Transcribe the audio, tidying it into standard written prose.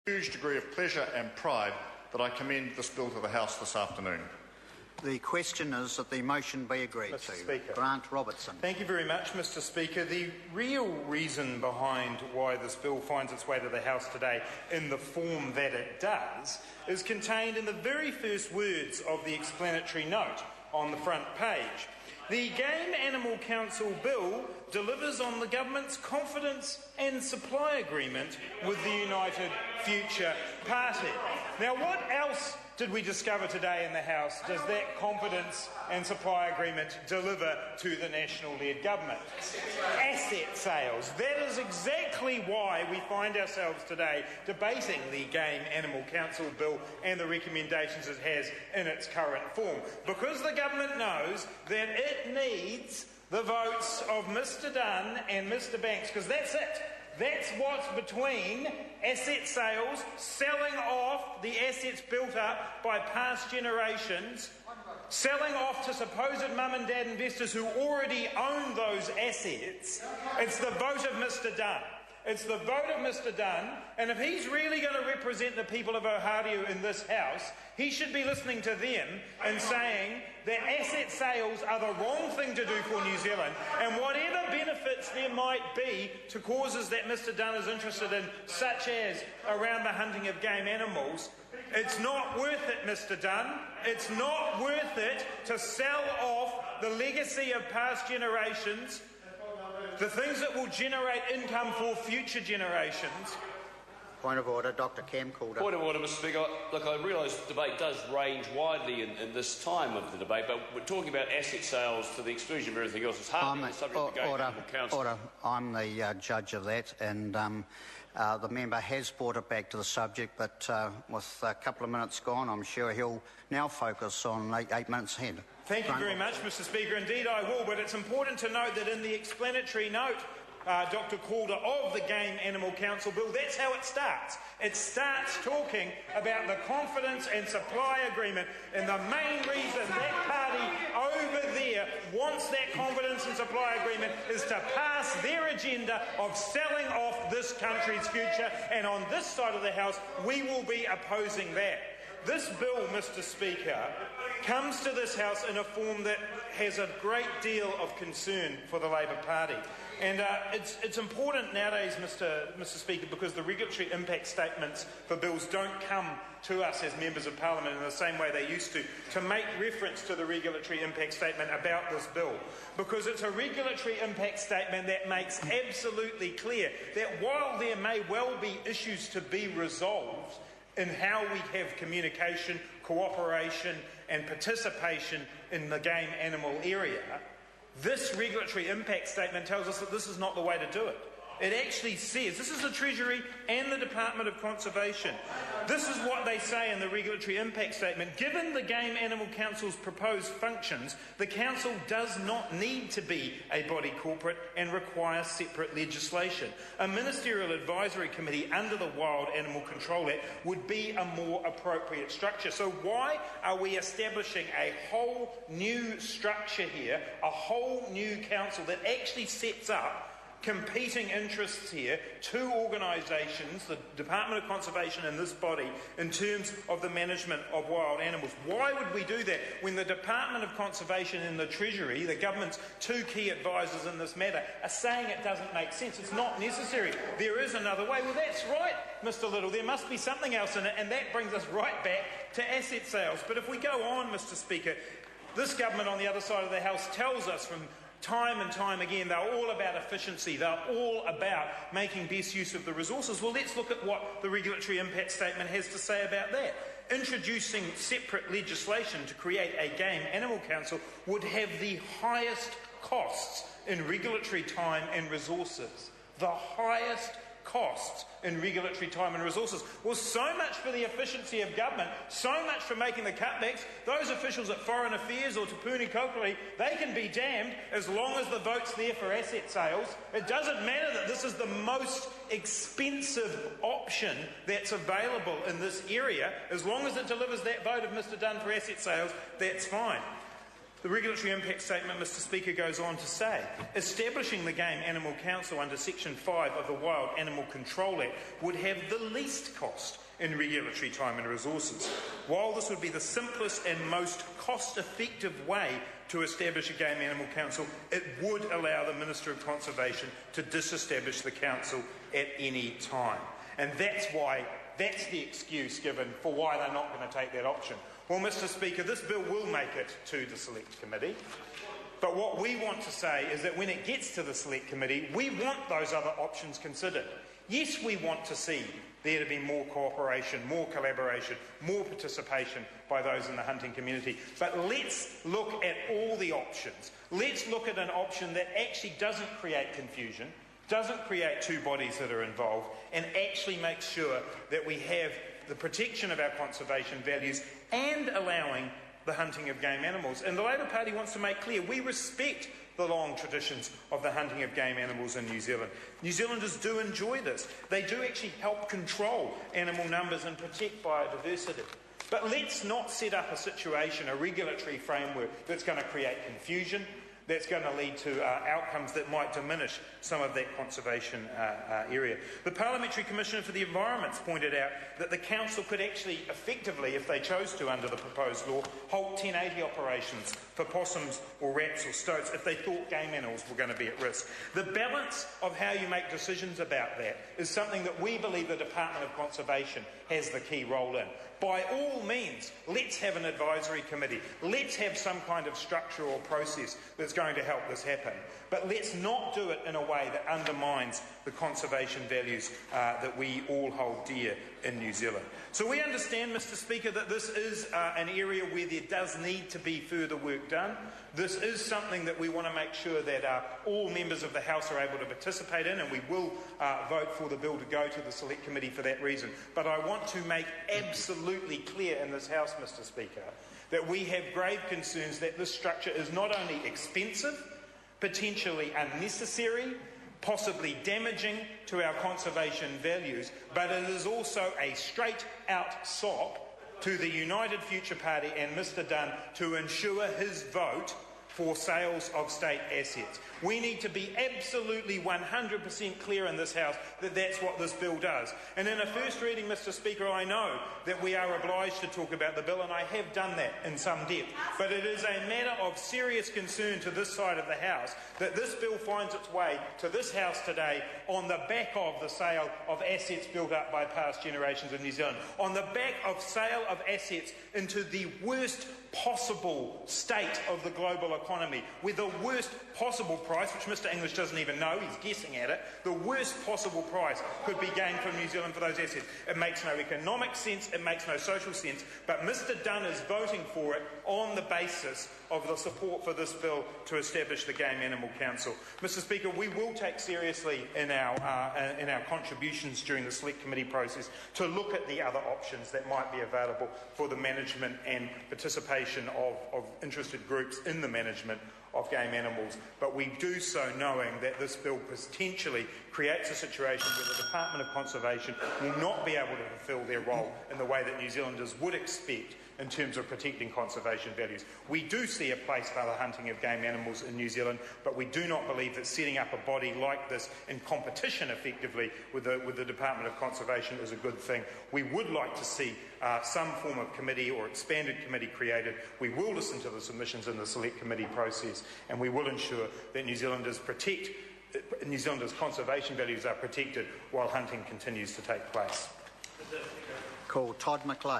Huge degree of pleasure and pride that I commend this bill to the House this afternoon. The question is that the motion be agreed Mr. to. Speaker. Grant Robertson. Thank you very much, Mr. Speaker. The real reason behind why this bill finds its way to the House today in the form that it does is contained in the very first words of the explanatory note on the front page. The Game Animal Council Bill delivers on the government's confidence and supply agreement with the United Future Party. Now, what else did we discover today in the House does that confidence and supply agreement deliver to the national-led government? Asset sales. That is exactly why we find ourselves today debating the Game Animal Council Bill and the recommendations it has in its current form. Because the government knows that it needs the votes of Mr Dunn and Mr Banks, because that's it. That's what's between asset sales, selling off the assets built up by past generations, selling off to supposed mum and dad investors who already own those assets. It's the vote of Mr Dunn. It's the vote of Mr Dunn, and if he's really going to represent the people of Ohio in this House, he should be listening to them and saying that asset sales are the wrong thing to do for New Zealand, and whatever benefits there might be to causes that Mr Dunn is interested in, such as around the hunting of game animals, it's not worth it, Mr Dunn. It's not worth it to sell off the legacy of past generations, the things that will generate income for future generations. Point of order, Dr Camcorder. Point of order, Mr Speaker. Look, I realise the debate does range widely in this time of the debate, but we're talking about asset sales to the exclusion of everything else. It's hardly the subject of the Game Animal Council. Order. I'm the judge of that, and the member has brought it back to the subject, but with a couple of minutes gone, I'm sure he'll now focus on 8 minutes ahead. Thank you very much, Mr Speaker. Indeed I will, but it's important to note that in the explanatory note, Dr Calder, of the Game Animal Council Bill, that's how it starts. It starts talking about the confidence and supply agreement, and the main reason that party over there wants that confidence and supply agreement is to pass their agenda of selling off this country's future, and on this side of the House we will be opposing that. This bill, Mr Speaker, comes to this House in a form that has a great deal of concern for the Labor Party. And it's important nowadays, Mr Speaker, because the regulatory impact statements for bills don't come to us as members of Parliament in the same way they used to make reference to the regulatory impact statement about this bill. Because it's a regulatory impact statement that makes absolutely clear that while there may well be issues to be resolved in how we have communication, cooperation and participation in the game animal area, this regulatory impact statement tells us that this is not the way to do it. It actually says, this is the Treasury and the Department of Conservation. This is what they say in the regulatory impact statement. Given the Game Animal Council's proposed functions, the Council does not need to be a body corporate and require separate legislation. A Ministerial Advisory Committee under the Wild Animal Control Act would be a more appropriate structure. So why are we establishing a whole new structure here, a whole new council that actually sets up competing interests here, two organisations, the Department of Conservation and this body, in terms of the management of wild animals? Why would we do that when the Department of Conservation and the Treasury, the government's two key advisors in this matter, are saying it doesn't make sense, it's not necessary, there is another way? Well, that's right, Mr Little, there must be something else in it, and that brings us right back to asset sales. But if we go on, Mr Speaker, this government on the other side of the House tells us from time and time again, they're all about efficiency, they're all about making best use of the resources. Well, let's look at what the regulatory impact statement has to say about that. Introducing separate legislation to create a Game Animal Council would have the highest costs in regulatory time and resources. The highest costs in regulatory time and resources. Well, so much for the efficiency of government, so much for making the cutbacks. Those officials at Foreign Affairs or Te Puni Kokiri, they can be damned as long as the vote's there for asset sales. It doesn't matter that this is the most expensive option that's available in this area. As long as it delivers that vote of Mr Dunn for asset sales, that's fine. The regulatory impact statement, Mr Speaker, goes on to say, establishing the Game Animal Council under Section 5 of the Wild Animal Control Act would have the least cost in regulatory time and resources. While this would be the simplest and most cost-effective way to establish a Game Animal Council, it would allow the Minister of Conservation to disestablish the Council at any time. And that's the excuse given for why they're not going to take that option. Well, Mr Speaker, this bill will make it to the Select Committee. But what we want to say is that when it gets to the Select Committee, we want those other options considered. Yes, we want to see there to be more cooperation, more collaboration, more participation by those in the hunting community. But let's look at all the options. Let's look at an option that actually doesn't create confusion, doesn't create two bodies that are involved, and actually makes sure that we have the protection of our conservation values and allowing the hunting of game animals. And the Labour Party wants to make clear we respect the long traditions of the hunting of game animals in New Zealand. New Zealanders do enjoy this. They do actually help control animal numbers and protect biodiversity. But let's not set up a situation, a regulatory framework that's going to create confusion, that's going to lead to outcomes that might diminish some of that conservation area. The Parliamentary Commissioner for the Environment's pointed out that the Council could actually effectively, if they chose to under the proposed law, halt 1080 operations for possums or rats or stoats if they thought game animals were going to be at risk. The balance of how you make decisions about that is something that we believe the Department of Conservation has the key role in. By all means, let's have an advisory committee. Let's have some kind of structure or process that's going to help this happen. But let's not do it in a way that undermines the conservation values that we all hold dear in New Zealand. So we understand, Mr Speaker, that this is an area where there does need to be further work done. This is something that we want to make sure that all members of the House are able to participate in, and we will vote for the bill to go to the Select Committee for that reason. But I want to make absolutely clear in this House, Mr Speaker, that we have grave concerns that this structure is not only expensive, potentially unnecessary, possibly damaging to our conservation values, but it is also a straight-out sop to the United Future Party and Mr Dunn to ensure his vote for sales of state assets. We need to be absolutely 100% clear in this House that that's what this bill does. And in a first reading, Mr Speaker, I know that we are obliged to talk about the bill, and I have done that in some depth. But it is a matter of serious concern to this side of the House that this bill finds its way to this House today on the back of the sale of assets built up by past generations in New Zealand, on the back of sale of assets into the worst possible state of the global economy, with the worst possible price, which Mr English doesn't even know, he's guessing at it, the worst possible price could be gained from New Zealand for those assets. It makes no economic sense, it makes no social sense, but Mr Dunn is voting for it on the basis of the support for this bill to establish the Game Animal Council. Mr Speaker, we will take seriously in our contributions during the Select Committee process to look at the other options that might be available for the management and participation of interested groups in the management of game animals, but we do so knowing that this bill potentially creates a situation where the Department of Conservation will not be able to fulfil their role in the way that New Zealanders would expect in terms of protecting conservation values. We do see a place for the hunting of game animals in New Zealand, but we do not believe that setting up a body like this in competition effectively with the Department of Conservation is a good thing. We would like to see some form of committee or expanded committee created. We will listen to the submissions in the Select Committee process, and we will ensure that New Zealanders conservation values are protected while hunting continues to take place. Call Todd McLeod.